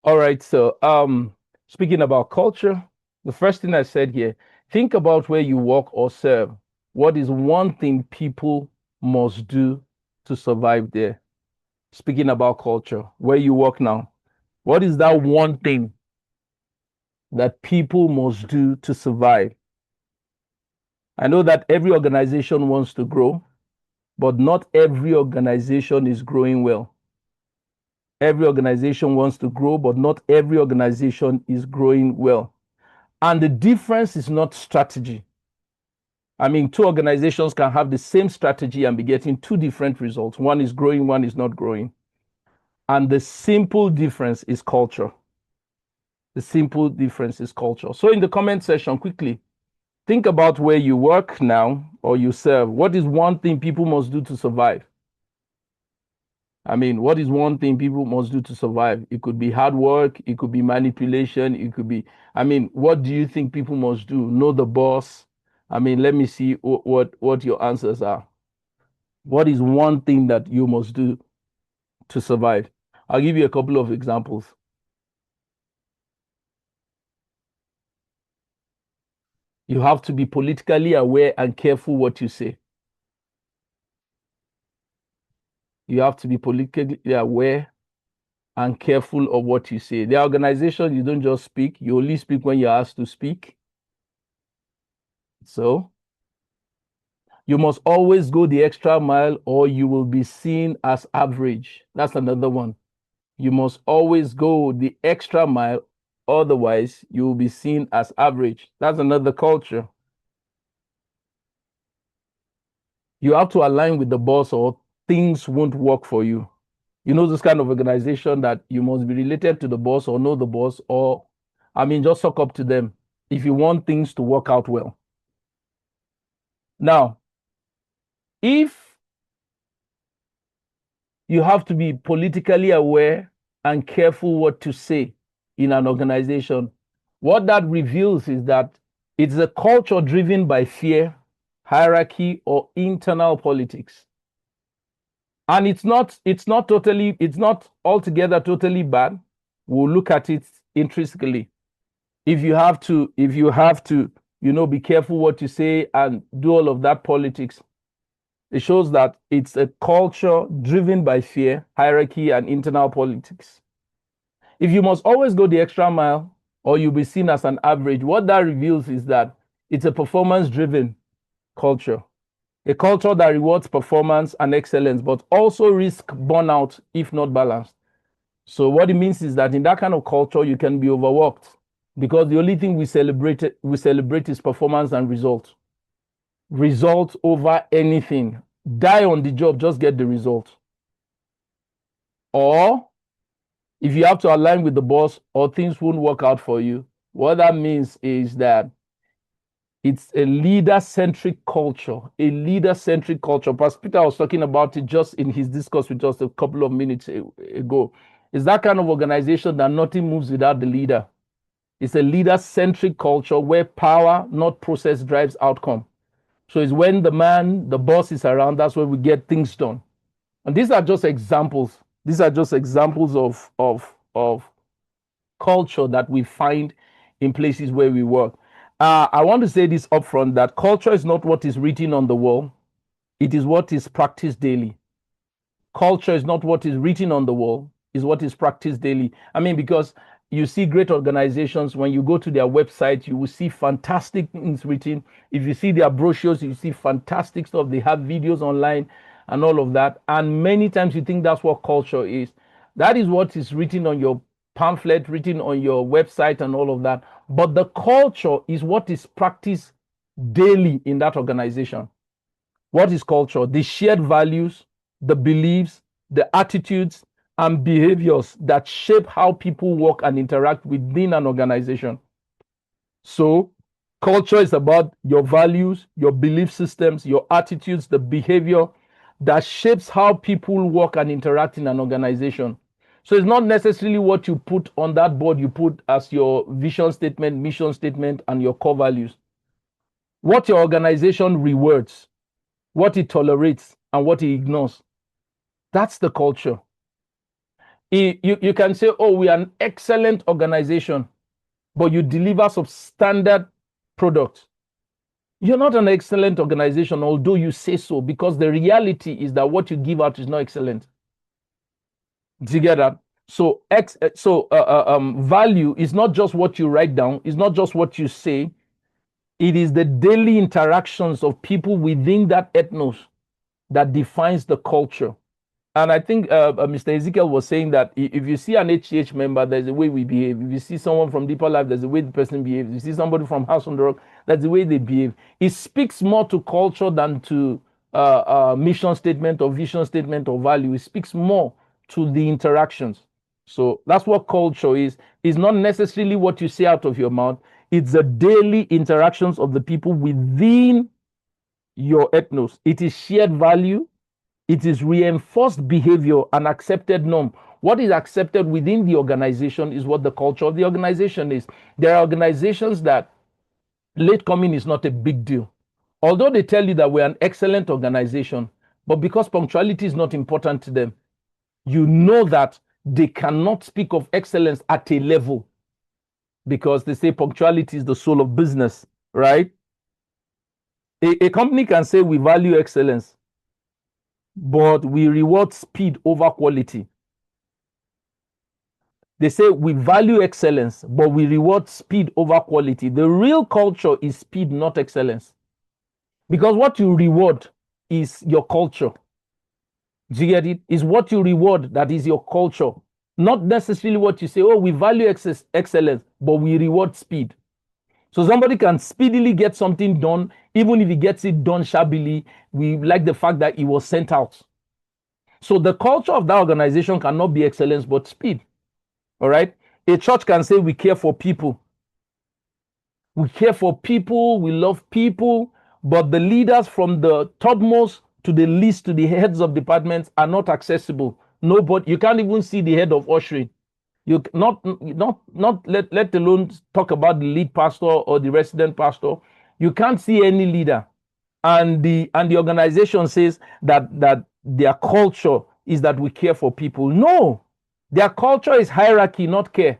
All right. So, speaking about culture, the first thing I said here, think about where you work or serve. What is one thing people must do to survive there? Speaking about culture, where you work now, what is that one thing that people must do to survive? I know that every organization wants to grow, but not every organization is growing well. Every organization wants to grow, but not every organization is growing well. And the difference is not strategy. I mean, two organizations can have the same strategy and be getting two different results. One is growing, one is not growing. And the simple difference is culture. The simple difference is culture. So in the comment section, quickly, think about where you work now or you serve. What is one thing people must do to survive? I mean, what is one thing people must do to survive? It could be hard work, it could be manipulation, it could be, I mean, what do you think people must do? Know the boss. I mean, let me see what your answers are. What is one thing that you must do to survive? I'll give you a couple of examples. You have to be politically aware and careful what you say. You have to be politically aware and careful of what you say. The organization, you don't just speak, you only speak when you're asked to speak. So you must always go the extra mile or you will be seen as average. That's another one. You must always go the extra mile, otherwise you will be seen as average. That's another culture. You have to align with the boss or things won't work for you. You know, this kind of organization that you must be related to the boss or know the boss, or I mean, just suck up to them if you want things to work out well. Now, if you have to be politically aware and careful what to say in an organization, what that reveals is that it's a culture driven by fear, hierarchy, or internal politics. And it's not altogether totally bad. We'll look at it intrinsically. If you have to, be careful what you say and do all of that politics, it shows that it's a culture driven by fear, hierarchy, and internal politics. If you must always go the extra mile or you'll be seen as an average, what that reveals is that it's a performance-driven culture. A culture that rewards performance and excellence, but also risk burnout if not balanced. So what it means is that in that kind of culture, you can be overworked because the only thing we celebrate is performance and result. Result over anything. Die on the job, just get the result. Or if you have to align with the boss or things won't work out for you, what that means is that it's a leader-centric culture, Pastor Peter was talking about it just in his discourse with us a couple of minutes ago. It's that kind of organization that nothing moves without the leader. It's a leader-centric culture where power, not process, drives outcome. So it's when the boss is around, that's where we get things done. And these are just examples. These are just examples of culture that we find in places where we work. I want to say this upfront, that culture is not what is written on the wall. It is what is practiced daily. Culture is not what is written on the wall, it's what is practiced daily. I mean, because you see great organizations, when you go to their website, you will see fantastic things written. If you see their brochures, you see fantastic stuff. They have videos online and all of that. And many times you think that's what culture is. That is what is written on your pamphlet, written on your website and all of that. But the culture is what is practiced daily in that organization. What is culture? The shared values, the beliefs, the attitudes, and behaviors that shape how people work and interact within an organization. So, culture is about your values, your belief systems, your attitudes, the behavior that shapes how people work and interact in an organization. So it's not necessarily what you put on that board you put as your vision statement, mission statement, and your core values. What your organization rewards, what it tolerates, and what it ignores. That's the culture. You can say, oh, we are an excellent organization, but you deliver substandard products. You're not an excellent organization, although you say so, because the reality is that what you give out is not excellent. Do you get that? So value is not just what you write down, it's not just what you say, it is the daily interactions of people within that ethnos that defines the culture. And I think Mr. Ezekiel was saying that if you see an HCH member, there's a way we behave. If you see someone from Deeper Life, there's a way the person behaves. If you see somebody from House on the Rock, that's the way they behave. It speaks more to culture than to mission statement or vision statement or value. It speaks more to the interactions. So that's what culture is. It's not necessarily what you say out of your mouth. It's the daily interactions of the people within your ethnos. It is shared value. It is reinforced behavior and accepted norm. What is accepted within the organization is what the culture of the organization is. There are organizations that late coming is not a big deal. Although they tell you that we're an excellent organization, but because punctuality is not important to them, you know that they cannot speak of excellence at a level because they say punctuality is the soul of business, right? A company can say we value excellence, but we reward speed over quality. They say we value excellence, but we reward speed over quality. The real culture is speed, not excellence. Because what you reward is your culture. Do you get it? It's what you reward that is your culture. Not necessarily what you say, oh, we value excellence, but we reward speed. So somebody can speedily get something done, even if he gets it done shabbily. We like the fact that it was sent out. So the culture of that organization cannot be excellence, but speed. All right. A church can say we care for people. We care for people. We love people. But the leaders from the topmost to the least to the heads of departments are not accessible. Nobody, you can't even see the head of ushering. You not let alone talk about the lead pastor or the resident pastor. You can't see any leader. And the organization says that their culture is that we care for people. No, their culture is hierarchy, not care,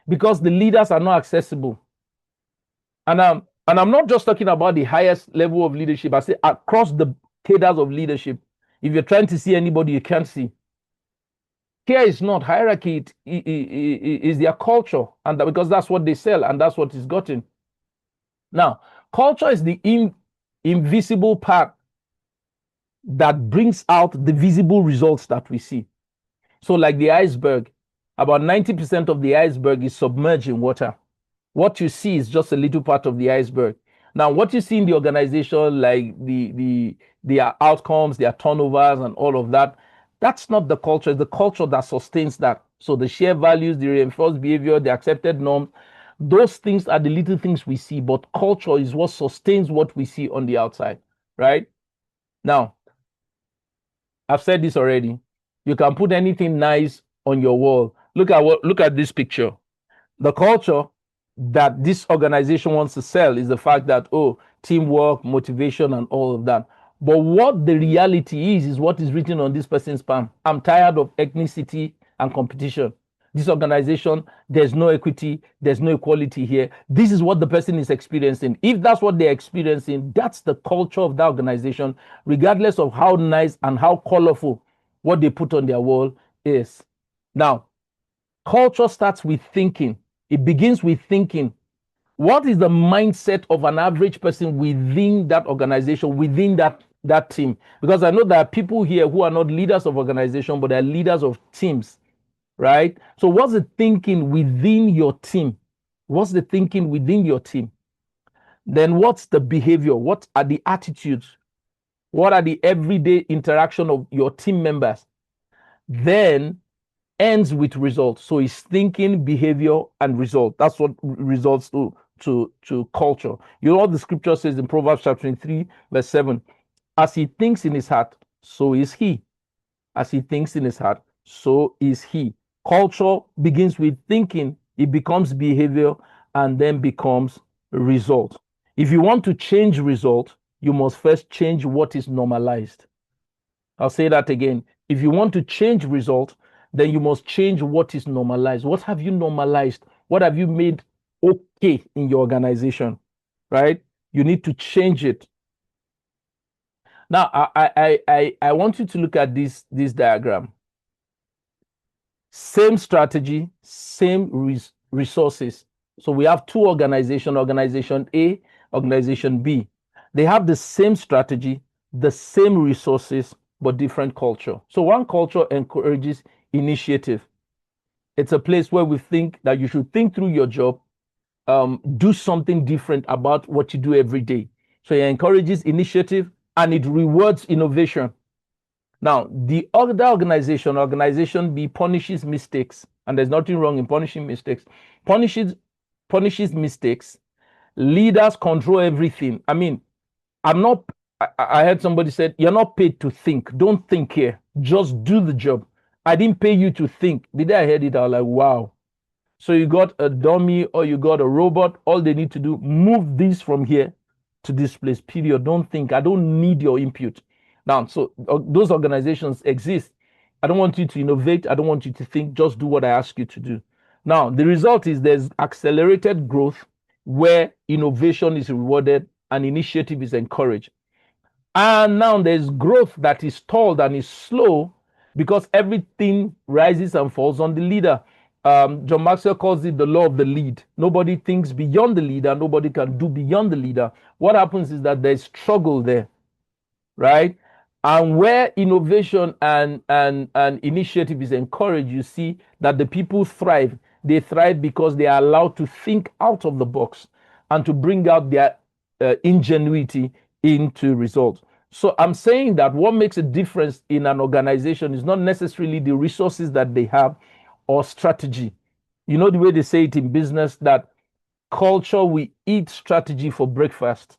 because the leaders are not accessible. And I'm not just talking about the highest level of leadership. I say across the cadres of leadership. If you're trying to see anybody you can't see, care is not hierarchy. It is their culture, and because that's what they sell and that's what is gotten. Now, culture is the invisible part that brings out the visible results that we see. So like the iceberg, about 90% of the iceberg is submerged in water. What you see is just a little part of the iceberg. Now, what you see in the organization, like their outcomes, their turnovers and all of that, that's not the culture. It's the culture that sustains that. So the shared values, the reinforced behavior, the accepted norms, those things are the little things we see, but culture is what sustains what we see on the outside, right? Now, I've said this already. You can put anything nice on your wall. Look at this picture. The culture that this organization wants to sell is the fact that, oh, teamwork, motivation, and all of that. But what the reality is what is written on this person's palm. I'm tired of ethnicity and competition. This organization, there's no equity, there's no equality here. This is what the person is experiencing. If that's what they're experiencing, that's the culture of that organization, regardless of how nice and how colorful what they put on their wall is. Now, culture starts with thinking. It begins with thinking. What is the mindset of an average person within that organization, within that team? Because I know there are people here who are not leaders of organization, but they're leaders of teams, right? So what's the thinking within your team? What's the thinking within your team? Then what's the behavior? What are the attitudes? What are the everyday interaction of your team members? Then ends with results. So it's thinking, behavior, and result. That's what results to culture. You know what the scripture says in Proverbs chapter 23, verse 7. As he thinks in his heart, so is he. As he thinks in his heart, so is he. Culture begins with thinking, it becomes behavior, and then becomes result. If you want to change result, you must first change what is normalized. I'll say that again. If you want to change result, then you must change what is normalized. What have you normalized? What have you made okay in your organization, right? You need to change it. Now, I want you to look at this diagram. Same strategy, same resources. So we have two organizations, organization A, organization B. They have the same strategy, the same resources, but different culture. So one culture encourages initiative. It's a place where we think that you should think through your job, do something different about what you do every day. So it encourages initiative and it rewards innovation. Now, the other organization, organization B, punishes mistakes, and there's nothing wrong in punishing mistakes. Punishes mistakes. Leaders control everything. I mean, I heard somebody said, you're not paid to think. Don't think here. Just do the job. I didn't pay you to think. The day I heard it, I was like, wow. So you got a dummy or you got a robot. All they need to do, move this from here to this place, period. Don't think. I don't need your input. Now, so those organizations exist. I don't want you to innovate. I don't want you to think. Just do what I ask you to do. Now, the result is there's accelerated growth where innovation is rewarded and initiative is encouraged. And now there's growth that is stalled and is slow because everything rises and falls on the leader. John Maxwell calls it the law of the lead. Nobody thinks beyond the leader. Nobody can do beyond the leader. What happens is that there's struggle there, right? And where innovation and initiative is encouraged, you see that the people thrive. They thrive because they are allowed to think out of the box and to bring out their ingenuity into results. So I'm saying that what makes a difference in an organization is not necessarily the resources that they have or strategy. You know the way they say it in business that culture will eat strategy for breakfast.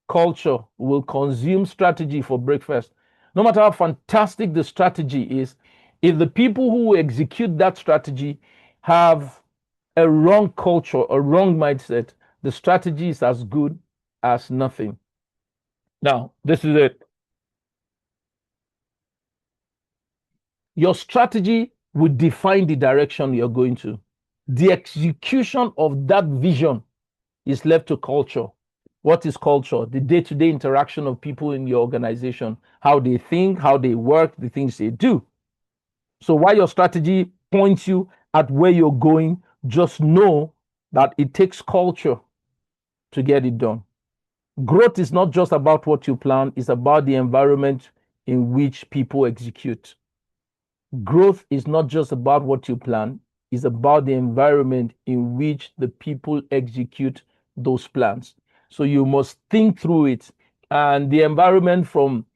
Culture will consume strategy for breakfast. No matter how fantastic the strategy is, if the people who execute that strategy have a wrong culture, a wrong mindset, the strategy is as good as nothing. Now, this is it. Your strategy will define the direction you're going to. The execution of that vision is left to culture. What is culture? The day-to-day interaction of people in your organization, how they think, how they work, the things they do. So while your strategy points you at where you're going, just know that it takes culture to get it done. Growth is not just about what you plan, it's about the environment in which people execute. Growth is not just about what you plan, it's about the environment in which the people execute those plans. So you must think through it, and the environment from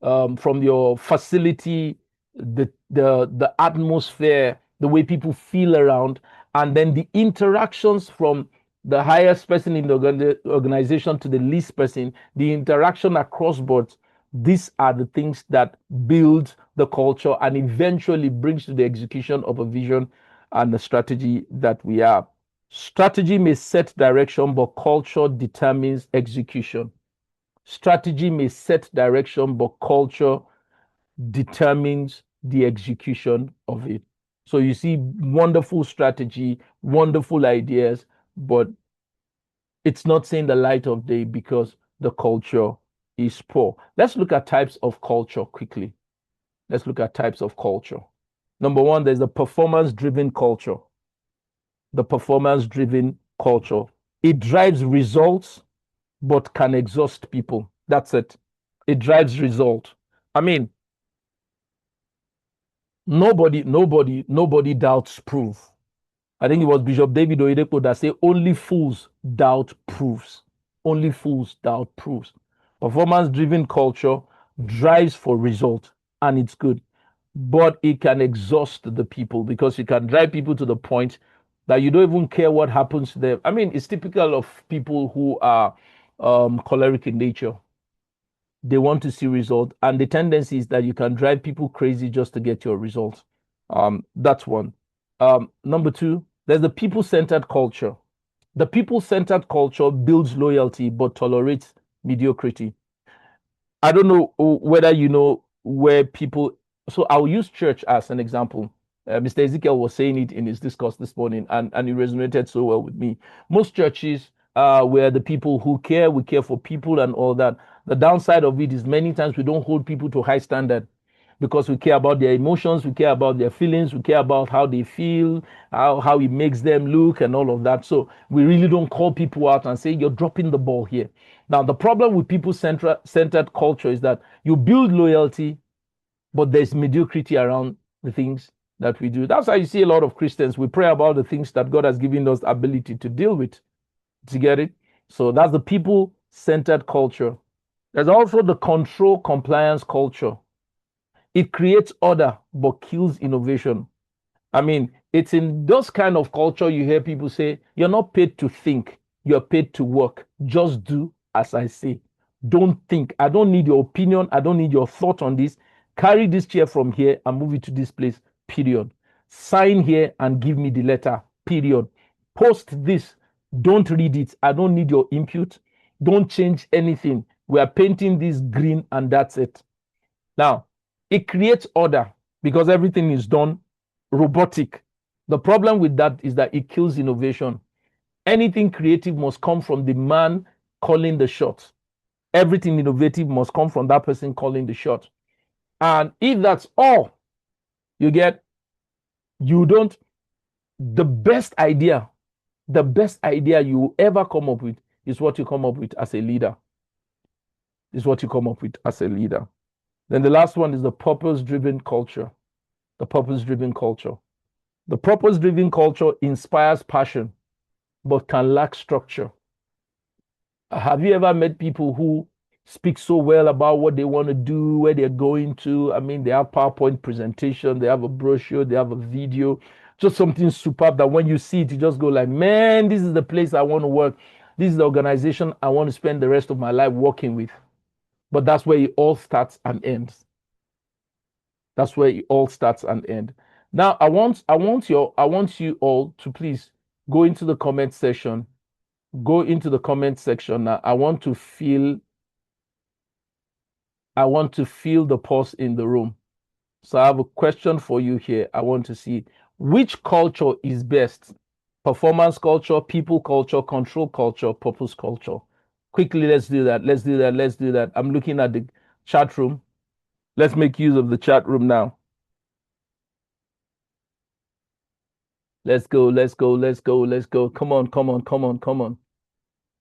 your facility, the atmosphere, the way people feel around, and then the interactions from the highest person in the organization to the least person, the interaction across boards. These are the things that build the culture and eventually brings to the execution of a vision and the strategy that we have. Strategy may set direction, but culture determines execution. Strategy may set direction, but culture determines the execution of it. So you see wonderful strategy, wonderful ideas, but it's not seeing the light of day because the culture is poor. Let's look at types of culture quickly. Let's look at types of culture. Number one, there's the performance-driven culture. The performance-driven culture. It drives results, but can exhaust people. That's it. It drives result. I mean, nobody doubts proof. I think it was Bishop David Oyedepo that said, only fools doubt proofs. Only fools doubt proofs. Performance-driven culture drives for result, and it's good. But it can exhaust the people because it can drive people to the point that you don't even care what happens to them. I mean, it's typical of people who are choleric in nature. They want to see result, and the tendency is that you can drive people crazy just to get your result. That's one. Number two, there's the people-centered culture. The people-centered culture builds loyalty but tolerates mediocrity. I don't know whether you know where people. So I'll use church as an example. Mr. Ezekiel was saying it in his discourse this morning, and it resonated so well with me. Most churches, where the people who care, we care for people and all that. The downside of it is many times we don't hold people to high standard because we care about their emotions, we care about their feelings, we care about how they feel, how it makes them look, and all of that. So we really don't call people out and say, you're dropping the ball here. Now, the problem with people-centered culture is that you build loyalty, but there's mediocrity around the things that we do. That's how you see a lot of Christians. We pray about the things that God has given us ability to deal with. To get it? So that's the people-centered culture. There's also the control compliance culture. It creates order but kills innovation. I mean, it's in those kind of culture you hear people say, you're not paid to think, you're paid to work. Just do as I say. Don't think. I don't need your opinion. I don't need your thought on this. Carry this chair from here and move it to this place, period. Sign here and give me the letter, period. Post this. Don't read it. I don't need your input. Don't change anything. We are painting this green and that's it. Now, it creates order because everything is done robotic. The problem with that is that it kills innovation. Anything creative must come from the man calling the shots. Everything innovative must come from that person calling the shot. And if that's all you get, you don't, the best idea you ever come up with is what you come up with as a leader. Is what you come up with as a leader. Then the last one is the purpose-driven culture. The purpose-driven culture. The purpose-driven culture inspires passion, but can lack structure. Have you ever met people who speak so well about what they want to do, where they're going to? I mean, they have PowerPoint presentation, they have a brochure, they have a video, just something superb that when you see it, you just go like, man, this is the place I want to work. This is the organization I want to spend the rest of my life working with. But that's where it all starts and ends. That's where it all starts and ends. Now, I want you all to please go into the comment section. Go into the comment section now. I want to feel the pulse in the room. So I have a question for you here. I want to see which culture is best: performance culture, people culture, control culture, purpose culture. Quickly, let's do that. I'm looking at the chat room. Let's make use of the chat room now. Let's go. Come on.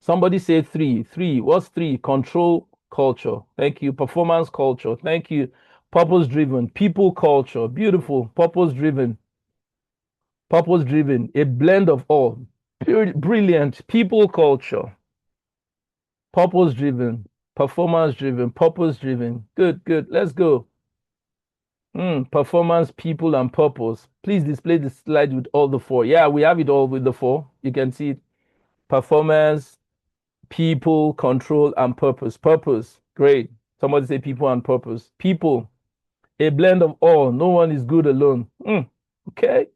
Somebody say three. What's three? Control culture. Thank you. Performance culture. Thank you. Purpose driven. People culture. Beautiful. Purpose driven. A blend of all. Brilliant. People culture. Purpose driven. Performance driven. Purpose driven. Good. Let's go. Performance, people, and purpose. Please display the slide with all the four. Yeah, we have it all with the four. You can see it. Performance, people, control, and purpose. Purpose. Great. Somebody say people and purpose. People. A blend of all. No one is good alone. Okay.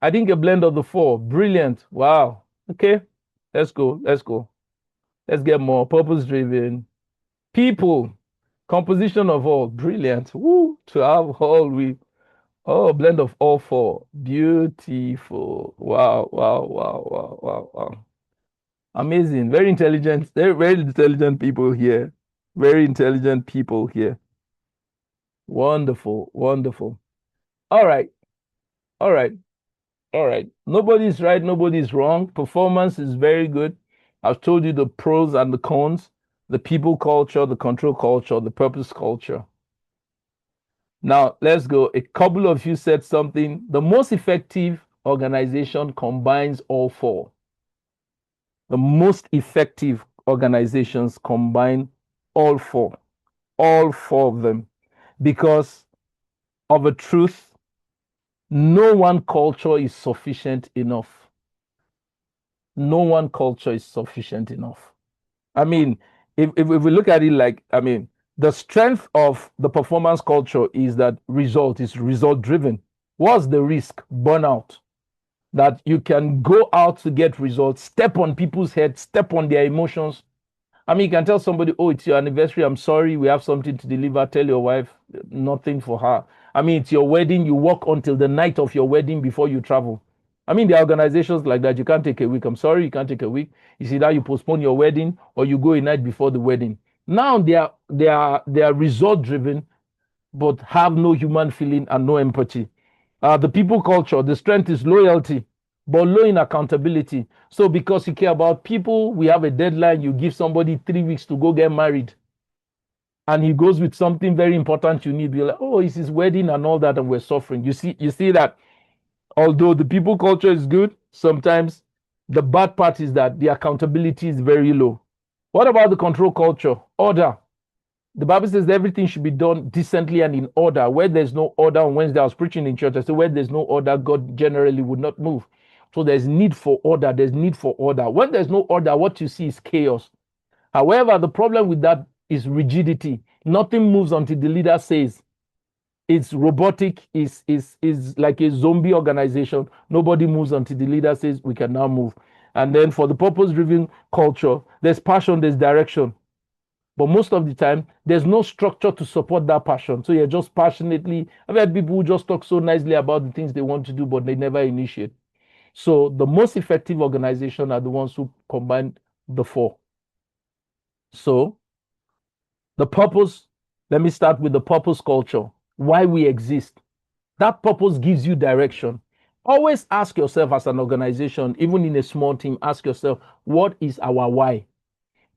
I think a blend of the four. Brilliant. Wow. Okay. Let's go. Let's get more. Purpose driven. People. Composition of all. Brilliant. Woo. To have all blend of all four. Beautiful. Wow. Amazing. Very intelligent. Very intelligent people here. Wonderful. All right. Nobody's right, nobody's wrong. Performance is very good. I've told you the pros and the cons, the people culture, the control culture, the purpose culture. Now, let's go. A couple of you said something. The most effective organization combines all four. The most effective organizations combine all four of them, because of a truth: no one culture is sufficient enough. I mean, if we look at it like, I mean, the strength of the performance culture is that result driven. What's the risk? Burnout. That you can go out to get results, step on people's heads, step on their emotions. I mean, you can tell somebody, oh, it's your anniversary, I'm sorry, we have something to deliver. Tell your wife, nothing for her. I mean, it's your wedding. You work until the night of your wedding before you travel. I mean, there are organizations like that. You can't take a week. I'm sorry, you can't take a week. You see that you postpone your wedding or you go a night before the wedding. Now they are result driven, but have no human feeling and no empathy. The people culture, the strength is loyalty, but low in accountability. So because you care about people, we have a deadline. You give somebody 3 weeks to go get married, and he goes with something very important you need. You're like, oh, it's his wedding and all that, and we're suffering. You see that although the people culture is good, sometimes the bad part is that the accountability is very low. What about the control culture? Order. The Bible says everything should be done decently and in order. Where there's no order, on Wednesday I was preaching in church. I said, where there's no order, God generally would not move. So there's need for order. There's need for order. When there's no order, what you see is chaos. However, the problem with that is rigidity. Nothing moves until the leader says. It's robotic, is like a zombie organization. Nobody moves until the leader says we can now move. And then for the purpose-driven culture, there's passion, there's direction. But most of the time, there's no structure to support that passion. So you're just passionately. I've had people who just talk so nicely about the things they want to do, but they never initiate. So the most effective organization are the ones who combine the four. So the purpose, let me start with the purpose culture. Why we exist. That purpose gives you direction. Always ask yourself as an organization, even in a small team, ask yourself, what is our why?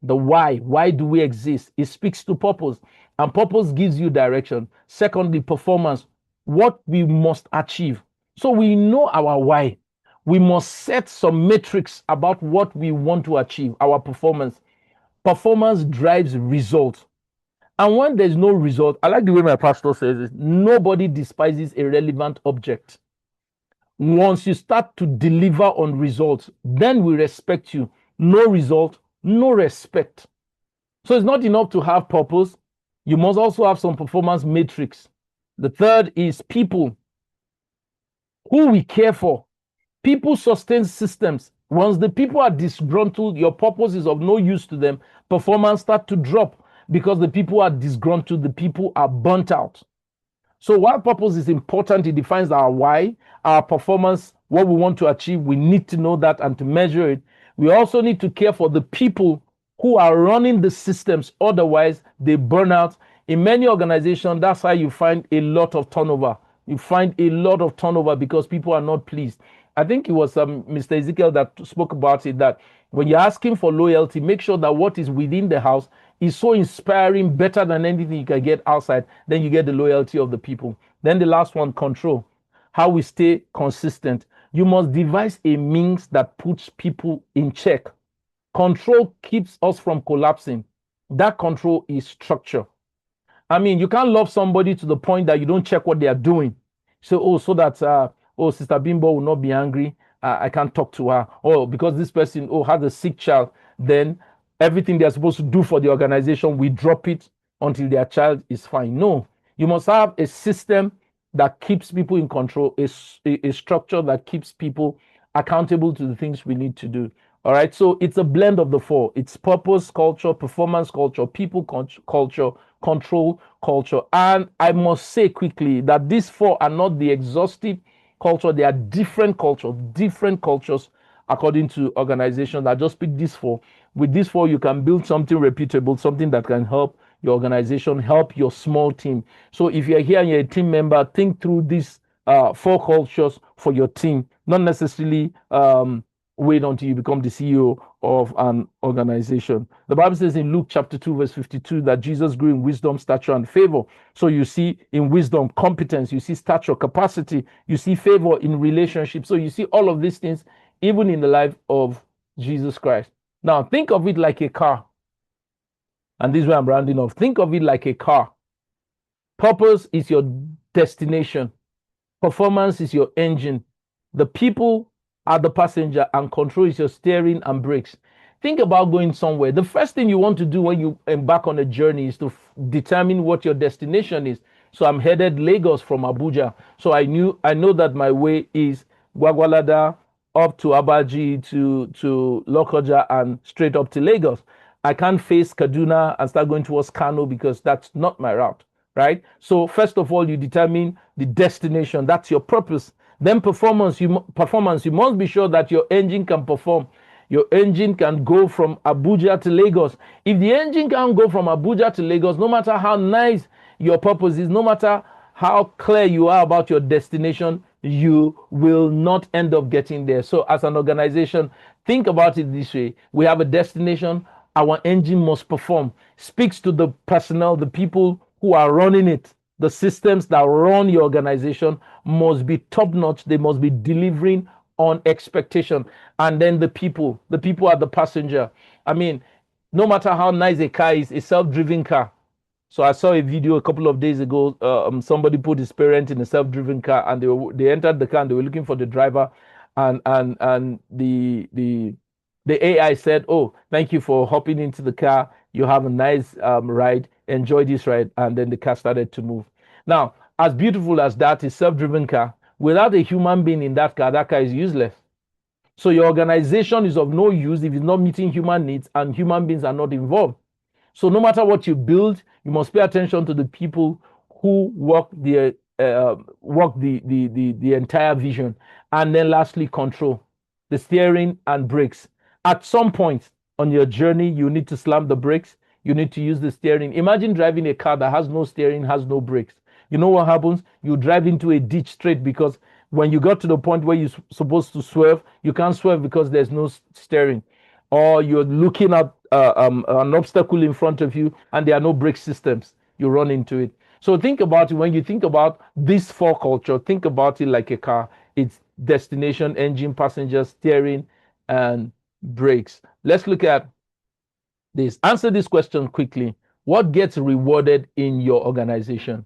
The why do we exist? It speaks to purpose, and purpose gives you direction. Secondly, performance, what we must achieve. So we know our why. We must set some metrics about what we want to achieve, our performance. Performance drives results. And when there's no result, I like the way my pastor says it, nobody despises a relevant object. Once you start to deliver on results, then we respect you. No result, no respect. So it's not enough to have purpose. You must also have some performance matrix. The third is people. Who we care for. People sustain systems. Once the people are disgruntled, your purpose is of no use to them. Performance start to drop because the people are disgruntled, the people are burnt out. So while purpose is important, it defines our why, our performance, what we want to achieve. We need to know that and to measure it. We also need to care for the people who are running the systems. Otherwise, they burn out. In many organizations, that's why you find a lot of turnover. You find a lot of turnover because people are not pleased. I think it was Mr. Ezekiel that spoke about it, that when you're asking for loyalty, make sure that what is within the house is so inspiring, better than anything you can get outside. Then you get the loyalty of the people. Then the last one, control. How we stay consistent. You must devise a means that puts people in check. Control keeps us from collapsing. That control is structure. I mean, you can't love somebody to the point that you don't check what they are doing. So that Sister Bimbo will not be angry. I can't talk to her. Oh, because this person has a sick child, then everything they're supposed to do for the organization, we drop it until their child is fine. No, you must have a system that keeps people in control, a structure that keeps people accountable to the things we need to do. All right, so it's a blend of the four. It's purpose culture, performance culture, people culture, control culture. And I must say quickly that these four are not the exhaustive culture. They are different cultures according to organizations. I just picked these four. With these four, you can build something reputable, something that can help your organization, help your small team. So if you're here and you're a team member, think through these four cultures for your team, not necessarily wait until you become the CEO of an organization. The Bible says in Luke chapter 2, verse 52, that Jesus grew in wisdom, stature, and favor. So you see in wisdom, competence, you see stature, capacity, you see favor in relationships. So you see all of these things, even in the life of Jesus Christ. Now, think of it like a car. And this is where I'm rounding off. Think of it like a car. Purpose is your destination. Performance is your engine. The people are the passenger, and control is your steering and brakes. Think about going somewhere. The first thing you want to do when you embark on a journey is to determine what your destination is. So I'm headed Lagos from Abuja. So I know that my way is Gwagwalada up to Abaji to Lokoja and straight up to Lagos. I can't face Kaduna and start going towards Kano because that's not my route. right? So first of all, you determine the destination. That's your purpose. Then performance. You must be sure that your engine can perform. Your engine can go from Abuja to Lagos. If the engine can't go from Abuja to Lagos, no matter how nice your purpose is, no matter how clear you are about your destination, you will not end up getting there. So as an organization, think about it this way. We have a destination. Our engine must perform. Speaks to the personnel, the people who are running it. The systems that run your organization must be top notch. They must be delivering on expectation. And then the people are the passenger. I mean, no matter how nice a car is, a self-driven car. So I saw a video a couple of days ago. Somebody put his parent in a self-driven car, and they entered the car and they were looking for the driver, and the AI said, "Oh, thank you for hopping into the car. You have a nice ride. Enjoy this ride." And then the car started to move. Now, as beautiful as that is, self-driven car, without a human being in that car is useless. So your organization is of no use if it's not meeting human needs and human beings are not involved. So no matter what you build, you must pay attention to the people who work the entire vision. And then lastly, control, the steering and brakes. At some point on your journey, you need to slam the brakes. You need to use the steering. Imagine driving a car that has no steering, has no brakes. You know what happens? You drive into a ditch straight, because when you got to the point where you're supposed to swerve, you can't swerve because there's no steering. Or you're looking at an obstacle in front of you and there are no brake systems. You run into it. So think about it. When you think about this four culture, think about it like a car. It's destination, engine, passenger, steering, and brakes. Let's look at this. Answer this question quickly. What gets rewarded in your organization?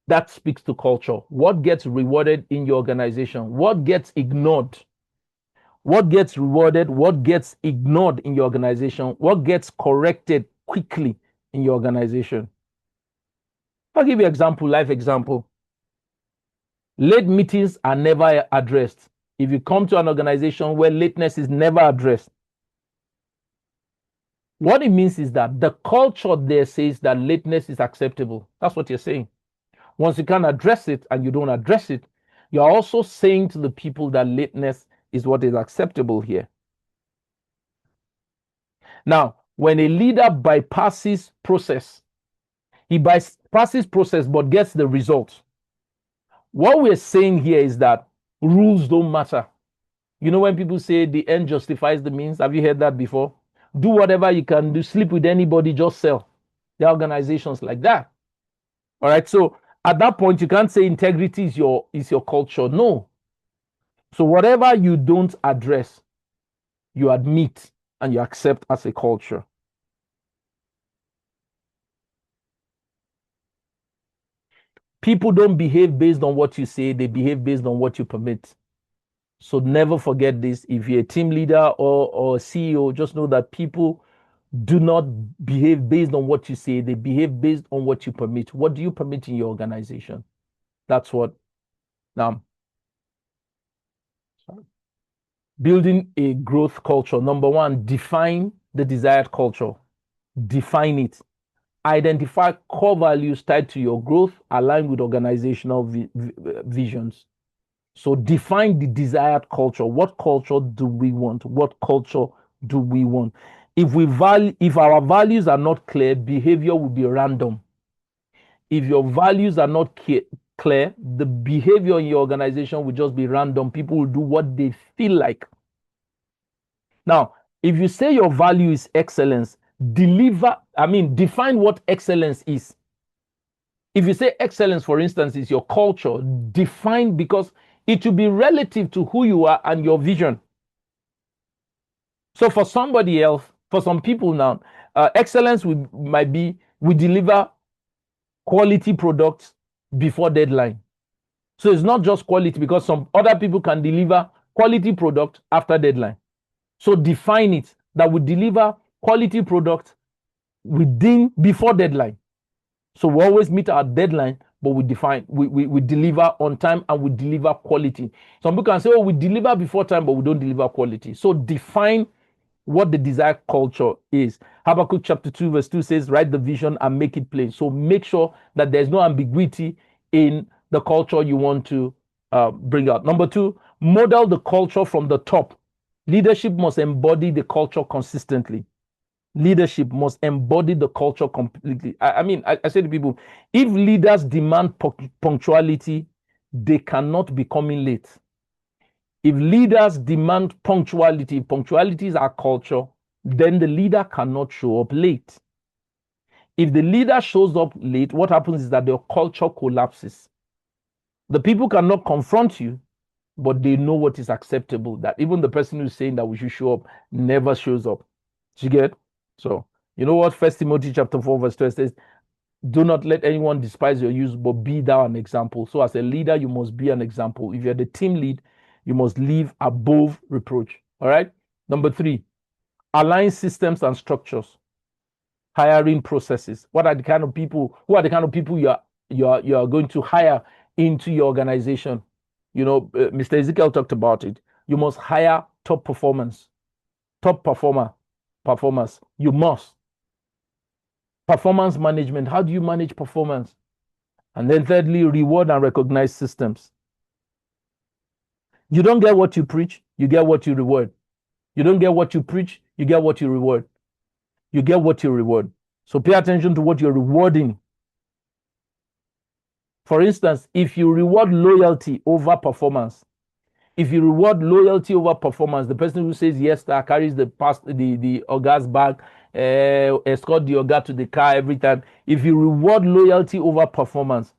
That speaks to culture. What gets rewarded in your organization? What gets ignored? What gets rewarded? What gets ignored in your organization? What gets corrected quickly in your organization? I'll give you an example, life example. Late meetings are never addressed. If you come to an organization where lateness is never addressed, what it means is that the culture there says that lateness is acceptable. That's what you're saying. Once you can't address it and you don't address it, you're also saying to the people that lateness is what is acceptable here. Now, when a leader bypasses process, he bypasses process but gets the result. What we're saying here is that rules don't matter. You know, when people say the end justifies the means, have you heard that before? Do whatever you can do, sleep with anybody, just sell. There are organizations like that. All right, so at that point, you can't say integrity is your culture. No. So whatever you don't address, you admit and you accept as a culture. People don't behave based on what you say, they behave based on what you permit. So never forget this. If you're a team leader or a CEO, just know that people do not behave based on what you say, they behave based on what you permit. What do you permit in your organization? That's what. Now, building a growth culture. Number one, define the desired culture. Define it. Identify core values tied to your growth, aligned with organizational visions. So define the desired culture. What culture do we want? What culture do we want? If our values are not clear, behavior will be random. If your values are not clear, the behavior in your organization will just be random. People will do what they feel like. Now, if you say your value is excellence, define what excellence is. If you say excellence, for instance, is your culture, define, because it will be relative to who you are and your vision. So for somebody else, for some people now, excellence might be we deliver quality products before deadline. So it's not just quality, because some other people can deliver quality product after deadline. So define it that we deliver quality product before deadline. So we always meet our deadline, but we deliver on time and we deliver quality. Some people can say, oh, we deliver before time, but we don't deliver quality. So define what the desired culture is. Habakkuk chapter 2 verse 2 says, write the vision and make it plain. So make sure that there's no ambiguity in the culture you want to bring out. Number 2, model the culture from the top. Leadership must embody the culture consistently. Leadership must embody the culture completely. I say to people, if leaders demand punctuality, they cannot be coming late. If leaders demand punctuality, punctuality is our culture, then the leader cannot show up late. If the leader shows up late, what happens is that the culture collapses. The people cannot confront you, but they know what is acceptable. That even the person who's saying that we should show up never shows up. Do you get? So, you know what? 1 Timothy chapter 4 verse 12 says, do not let anyone despise your youth, but be thou an example. So as a leader, you must be an example. If you're the team lead, you must live above reproach. All right. Number 3, align systems and structures. Hiring processes. What are the kind of people? Who are the kind of people you are going to hire into your organization? You know, Mr. Ezekiel talked about it. You must hire top performers. You must. Performance management. How do you manage performance? And then thirdly, reward and recognize systems. You don't get what you preach, you get what you reward. You don't get what you preach, you get what you reward. You get what you reward. So pay attention to what you're rewarding. For instance, if you reward loyalty over performance, the person who says yes, that carries the Oga's bag, escort the Oga to the car every time. If you reward loyalty over performance,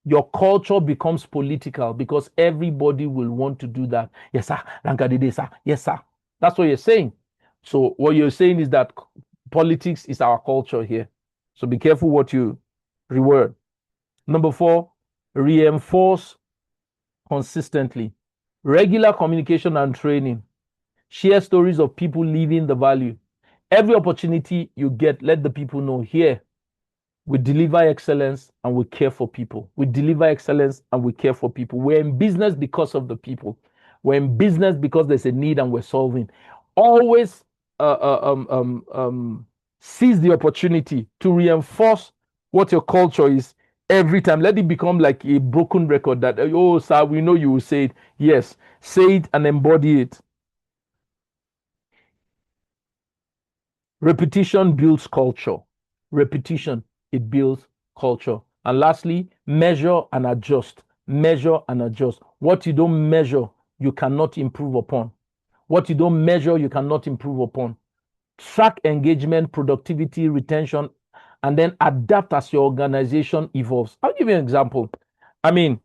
your culture becomes political because everybody will want to do that. Yes, sir. Sir. Yes, sir. That's what you're saying. So what you're saying is that politics is our culture here. So be careful what you reward. Number 4, reinforce consistently. Regular communication and training. Share stories of people living the value. Every opportunity you get, let the people know here, we deliver excellence and we care for people. We're in business because of the people. We're in business because there's a need and we're solving. Always seize the opportunity to reinforce what your culture is every time. Let it become like a broken record that, oh, sir, we know you will say it. Yes, say it and embody it. Repetition builds culture. Repetition, it builds culture. And lastly, measure and adjust. Measure and adjust. What you don't measure, you cannot improve upon. What you don't measure, you cannot improve upon. Track engagement, productivity, retention, and then adapt as your organization evolves. I'll give you an example. I mean,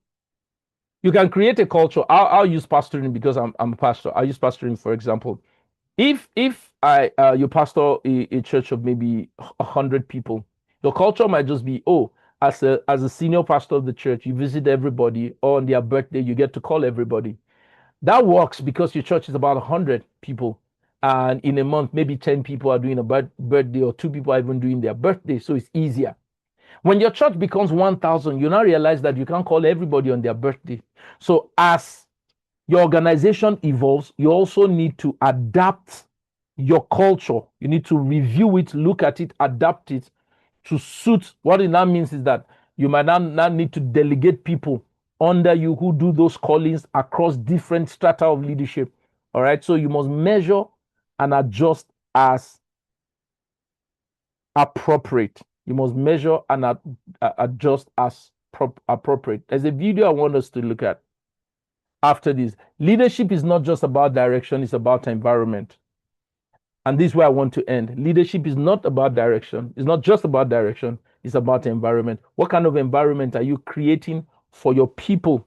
you can create a culture. I'll use pastoring because I'm a pastor. I'll use pastoring, for example. If you pastor a church of maybe 100 people, your culture might just be, oh, as a senior pastor of the church, you visit everybody, or on their birthday, you get to call everybody. That works because your church is about 100 people. And in a month, maybe 10 people are doing a birthday, or 2 people are even doing their birthday. So it's easier. When your church becomes 1,000, you now realize that you can't call everybody on their birthday. So as your organization evolves, you also need to adapt your culture. You need to review it, look at it, adapt it to suit. What it now means is that you might now need to delegate people under you who do those callings across different strata of leadership. All right. So you must measure and adjust as appropriate. You must measure and adjust as appropriate. There's a video I want us to look at after this. Leadership is not just about direction, it's about environment. And this is where I want to end. Leadership is not about direction. It's not just about direction. It's about environment. What kind of environment are you creating for your people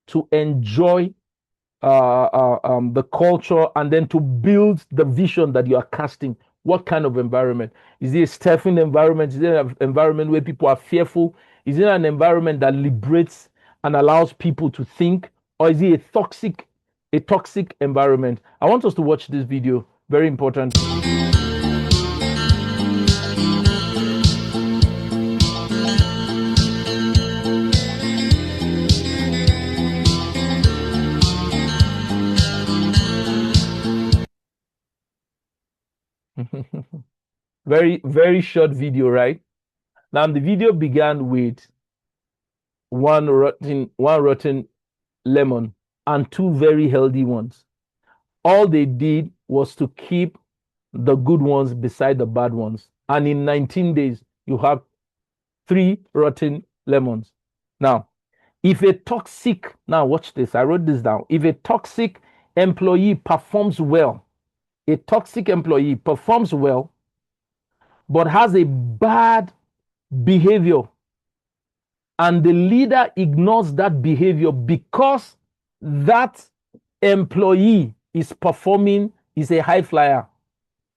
to enjoy the culture and then to build the vision that you are casting? What kind of environment? Is it a stifling environment? Is it an environment where people are fearful? Is it an environment that liberates and allows people to think? Or is it a toxic environment? I want us to watch this video. Very important. Very, very short video, right? Now the video began with one rotten lemon and two very healthy ones. All they did was to keep the good ones beside the bad ones. And in 19 days, you have 3 rotten lemons. Now, if a toxic, now watch this, I wrote this down. If a toxic employee performs well, a toxic employee performs well, but has a bad behavior, and the leader ignores that behavior because that employee is performing, is a high flyer,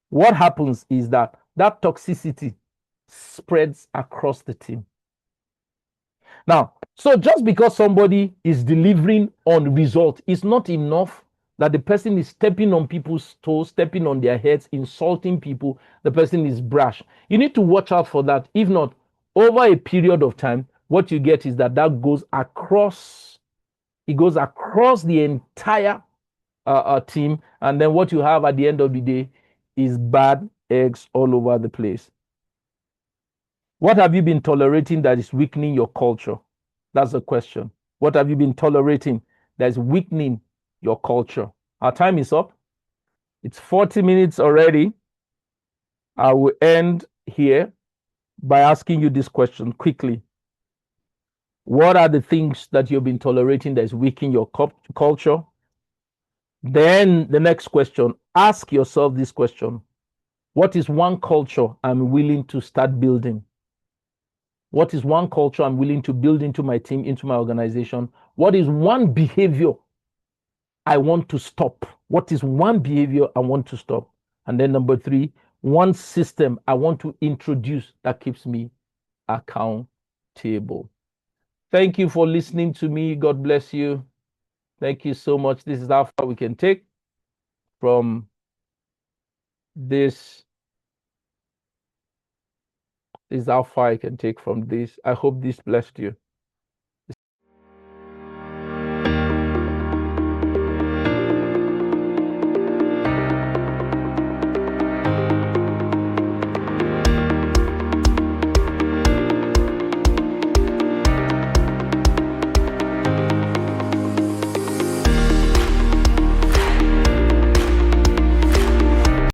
what happens is that that toxicity spreads across the team. Now, so just because somebody is delivering on result, it's not enough that the person is stepping on people's toes, stepping on their heads, insulting people. The person is brash. You need to watch out for that. If not, over a period of time, what you get is that goes across. It goes across the entire team, and then what you have at the end of the day is bad eggs all over the place. What have you been tolerating that is weakening your culture? That's the question. What have you been tolerating that is weakening your culture? Our time is up. It's 40 minutes already. I will end here by asking you this question quickly. What are the things that you've been tolerating that is weakening your culture? Then the next question, ask yourself this question. What is one culture I'm willing to start building? What is one culture I'm willing to build into my team, into my organization? What is one behavior I want to stop? What is one behavior I want to stop? And then number 3, one system I want to introduce that keeps me accountable. Thank you for listening to me. God bless you. Thank you so much. This is how far we can take from this. This is how far I can take from this. I hope this blessed you.